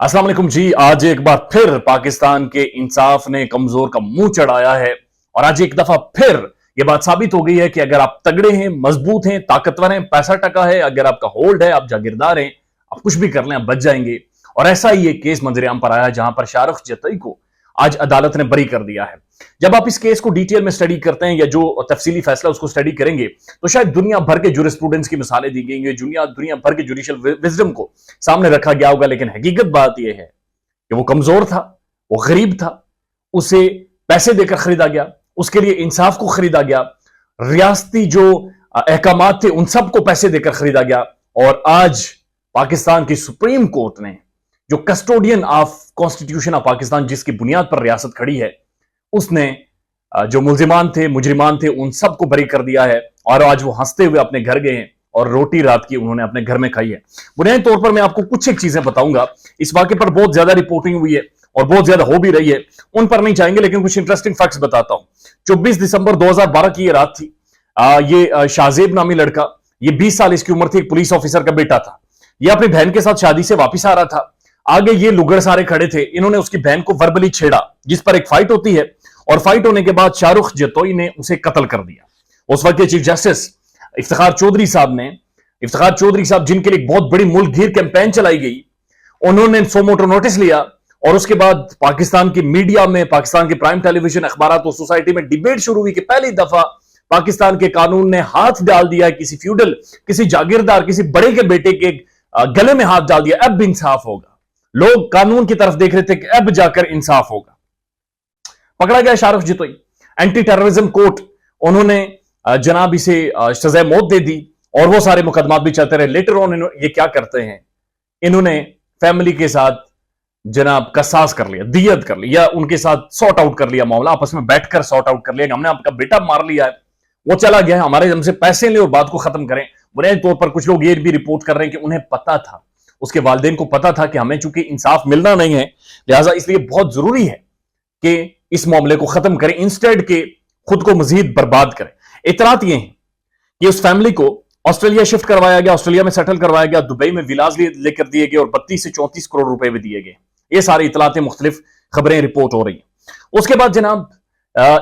अस्सलाम वालेकुम जी। आज एक बार फिर पाकिस्तान के इंसाफ ने कमजोर का मुंह चढ़ाया है और आज एक दफा फिर यह बात साबित हो गई है कि अगर आप तगड़े हैं, मजबूत हैं, ताकतवर हैं, पैसा टका है, अगर आपका होल्ड है, आप जागीरदार हैं, आप कुछ भी कर लें, आप बच जाएंगे। और ऐसा ही एक केस मंजरेआम पर आया जहां पर शाहरुख जतई को आज अदालत ने बरी कर दिया है। जब आप इस केस को डिटेल में स्टडी करते हैं या जो तफसीली फैसला उसको स्टडी करेंगे तो शायद दुनिया भर के जुरिस्प्रूडेंस की मिसालें दी गई, दुनिया भर के जुडिशियल विजडम को सामने रखा गया होगा। लेकिन हकीकत बात यह है कि वो कमजोर था, वो गरीब था, उसे पैसे देकर खरीदा गया, उसके लिए इंसाफ को खरीदा गया, रियासती जो अहकामात थे उन सबको पैसे देकर खरीदा गया। और आज पाकिस्तान की सुप्रीम कोर्ट ने, जो custodian of constitution of Pakistan, जिसकी बुनियाद पर रियासत खड़ी है, उसने जो मुल्जिमान थे, मुजरिमान थे, उन सबको बरी कर दिया है। और आज वो हंसते हुए अपने घर गए हैं और रोटी रात की उन्होंने अपने घर में खाई है। बुनियादी तौर पर मैं आपको कुछ एक चीजें बताऊंगा। इस वाक़े पर बहुत ज्यादा रिपोर्टिंग हुई है और बहुत ज्यादा हो भी रही है, उन पर नहीं चाहेंगे, लेकिन कुछ इंटरेस्टिंग फैक्ट्स बताता हूं। 24 दिसंबर 2012 की ये रात थी। ये शाहजेब नामी लड़का, ये 20 साल इसकी उम्र थी, एक पुलिस ऑफिसर का बेटा था। ये अपनी बहन के साथ शादी से वापिस आ रहा था। आगे ये लुगड़ सारे खड़े थे, इन्होंने उसकी बहन को वर्बली छेड़ा, जिस पर एक फाइट होती है। और फाइट होने के बाद शाहरुख जतोई ने उसे कत्ल कर दिया। उस वक्त के चीफ जस्टिस इफ्तिखार चौधरी साहब, जिनके लिए बहुत बड़ी मुल्क घिर कैंपेन चलाई गई, उन्होंने सो मोटो नोटिस लिया। और उसके बाद पाकिस्तान की मीडिया में, पाकिस्तान के प्राइम टेलीविजन, अखबार और सोसाइटी में डिबेट शुरू हुई कि पहली दफा पाकिस्तान के कानून ने हाथ डाल दिया है किसी फ्यूडल, किसी जागीरदार, किसी बड़े के बेटे के गले में हाथ डाल दिया, अब इंसाफ होगा। लोग कानून की तरफ देख रहे थे कि अब जाकर इंसाफ होगा। पकड़ा गया Shahrukh Jatoi. Anti terrorism court, उन्होंने जनाब इसे सजा मौत दे दी और वो सारे मुकदमा भी चलते रहे। लेटर ऑन ये क्या करते हैं, इन्होंने फैमिली के साथ जनाब कसास कर लिया, दियत कर लिया, उनके साथ सॉर्ट आउट कर लिया मामला, आपस में बैठकर सॉर्ट आउट कर लिया। हमने आपका बेटा मार लिया है, वो चला गया है, हमारे हमसे पैसे ले और बात को खत्म करें। बुनियादी तौर पर कुछ लोग ये भी रिपोर्ट कर रहे हैं कि उन्हें पता था, उसके वालिदैन को पता था कि हमें चूंकि इंसाफ मिलना नहीं है, लिहाजा इसलिए बहुत जरूरी है कि इस मामले को खत्म करें, इंस्टेड के खुद को मजीद बर्बाद करें। इतरात ये हैं कि उस फैमिली को ऑस्ट्रेलिया शिफ्ट करवाया गया, ऑस्ट्रेलिया में सेटल करवाया गया, दुबई में विलाज लेकर दिए गए और 32 से 34 करोड़ रुपए भी दिए गए। ये सारी इतलातें, मुख्तलिफ खबरें रिपोर्ट हो रही हैं। उसके बाद जनाब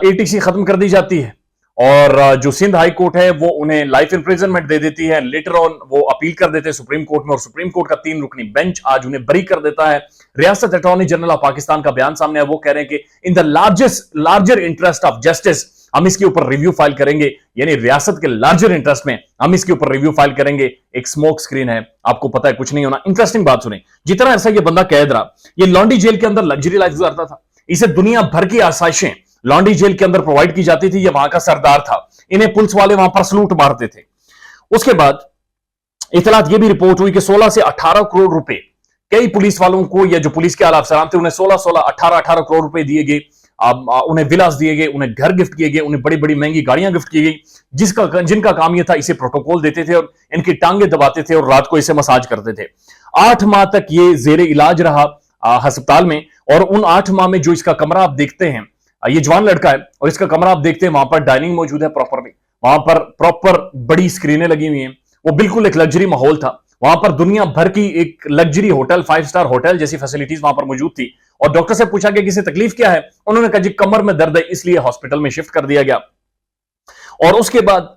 एटीसी खत्म कर दी जाती है और जो सिंध हाई कोर्ट है वो उन्हें लाइफ इंप्रिजनमेंट दे देती है। लेटर ऑन वो अपील कर देते हैं सुप्रीम कोर्ट में और सुप्रीम कोर्ट का 3 रुकनी बेंच आज उन्हें बरी कर देता है। रियासत अटॉर्नी जनरल ऑफ पाकिस्तान का बयान सामने है, वो कह रहे हैं कि in the larger interest of justice हम इसके ऊपर रिव्यू फाइल करेंगे, यानी रियासत के लार्जर इंटरेस्ट में हम इसके ऊपर रिव्यू फाइल करेंगे। एक स्मोक स्क्रीन है, आपको पता है कुछ नहीं होना। इंटरेस्टिंग बात सुने, जितना ऐसा ये बंदा कैद रहा, ये लॉन्डी जेल के अंदर लग्जरी लाइफ गुजारता था, इसे दुनिया भर की आसाइशें लॉन्डी जेल के अंदर प्रोवाइड की जाती थी। ये वहां का सरदार था, इन्हें पुलिस वाले वहां पर सलूट मारते थे। उसके बाद इतलात ये भी रिपोर्ट हुई कि 16 से 18 करोड़ रुपए कई पुलिस वालों को, या जो पुलिस के आला अफसरान थे, उन्हें 16, 18 करोड़ रुपए दिए गए। उन्हें विलास दिए गए, उन्हें घर गिफ्ट किए गए, उन्हें बड़ी बड़ी महंगी गाड़ियां गिफ्ट की गई, जिनका काम यह था इसे प्रोटोकॉल देते थे और इनकी टांगे दबाते थे और रात को इसे मसाज करते थे। 8 माह तक ये जेर इलाज रहा अस्पताल में। और उन 8 माह में जो इसका कमरा आप देखते हैं, ये जवान लड़का है और इसका कमरा आप देखते हैं, वहां पर डाइनिंग मौजूद है प्रॉपरली, वहां पर प्रॉपर बड़ी स्क्रीनें लगी हुई हैं, वो बिल्कुल एक लग्जरी माहौल था। वहां पर दुनिया भर की एक लग्जरी होटल, 5 स्टार होटल जैसी फैसिलिटीज वहां पर मौजूद थी। और डॉक्टर से पूछा कि किसी तकलीफ क्या है, उन्होंने कहा जी कमर में दर्द है, इसलिए हॉस्पिटल में शिफ्ट कर दिया गया। और उसके बाद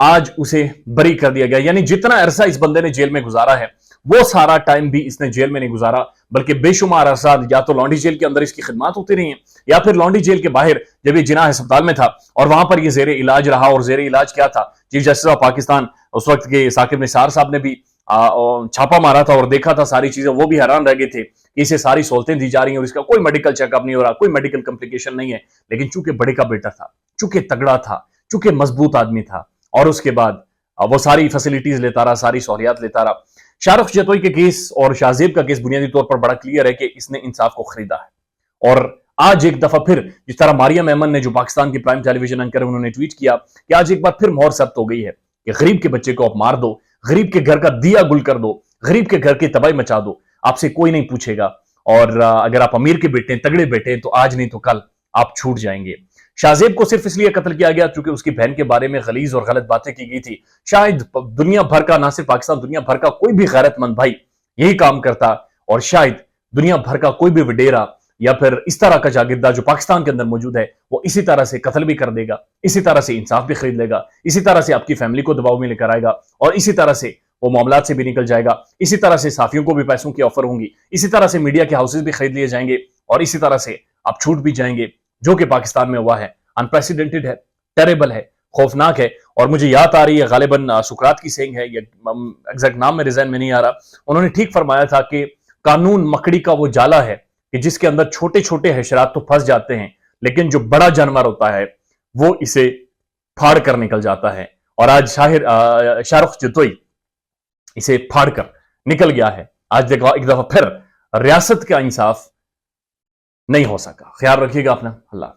आज उसे बरी कर दिया गया। यानी जितना अरसा इस बंदे ने जेल में गुजारा है, वो सारा टाइम भी इसने जेल में नहीं गुजारा, बल्कि बेशुमार अरसा या तो लॉन्डी जेल के अंदर इसकी खिदमत होती रही है, या फिर लॉन्डी जेल के बाहर जब ये जिनाह अस्पताल में था और वहां पर ये जेर इलाज रहा। और जेर इलाज क्या था, चीफ जस्टिस ऑफ पाकिस्तान उस वक्त के साकिब निसार साहब ने भी छापा मारा था और देखा था सारी चीजें। वो भी हैरान रह गए थे कि इसे सारी सहूलतें दी जा रही हैं और इसका कोई मेडिकल चेकअप नहीं हो रहा, कोई मेडिकल कॉम्प्लिकेशन नहीं है। लेकिन चूंकि बड़े का बेटा था, चूंकि तगड़ा था, चूंकि मजबूत आदमी था, और उसके बाद वो सारी फैसिलिटीज लेता रहा, सारी सहूलियात लेता रहा। शाहरुख जतोई के केस और शाहजेब का केस बुनियादी तौर पर बड़ा क्लियर है कि इसने इंसाफ को खरीदा है। और आज एक दफा फिर, जिस तरह मारिया मेमन ने, जो पाकिस्तान की प्राइम टेलीविजन एंकर है, उन्होंने ट्वीट किया कि आज एक बार फिर मोहर सख्त हो गई है कि गरीब के बच्चे को आप मार दो, गरीब के घर का दिया गुल कर दो, गरीब के घर की तबाही मचा दो, आपसे कोई नहीं पूछेगा। और अगर आप अमीर के बेटे, तगड़े बेटे, तो आज नहीं तो कल आप छूट जाएंगे। शाहजेब को सिर्फ इसलिए कत्ल किया गया क्योंकि उसकी बहन के बारे में गलीज और गलत बातें की गई थी। शायद दुनिया भर का, ना सिर्फ पाकिस्तान, दुनिया भर का कोई भी गैरतमंद भाई यही काम करता और शायद दुनिया भर का कोई भी वडेरा या फिर इस तरह का जागीरदार जो पाकिस्तान के अंदर मौजूद है, वो इसी तरह से कत्ल भी कर देगा, इसी तरह से इंसाफ भी खरीद लेगा, इसी तरह से आपकी फैमिली को दबाव में लेकर आएगा और इसी तरह से वो मामलात से भी निकल जाएगा, इसी तरह से साफियों को भी पैसों की ऑफर होंगी, इसी तरह से मीडिया के हाउसेज भी खरीद लिए जाएंगे और इसी तरह से आप छूट भी जाएंगे। जो कि पाकिस्तान में हुआ है अनप्रेसिडेंटेड है, टेरेबल है, खौफनाक है। और मुझे याद आ रही है गालिबन सुकरात की सेइंग है, एग्जैक्ट नाम मेरे ज़हन में नहीं आ रहा, उन्होंने ठीक फरमाया था कि कानून मकड़ी का वो जाला है कि जिसके अंदर छोटे छोटे हशरात तो फंस जाते हैं, लेकिन जो बड़ा जानवर होता है वो इसे फाड़ कर निकल जाता है। और आज शाहरुख जतोई इसे फाड़ कर निकल गया है। आज देखो एक दफा फिर रियासत का इंसाफ नहीं हो सका। ख्याल रखिएगा अपना। अल्लाह।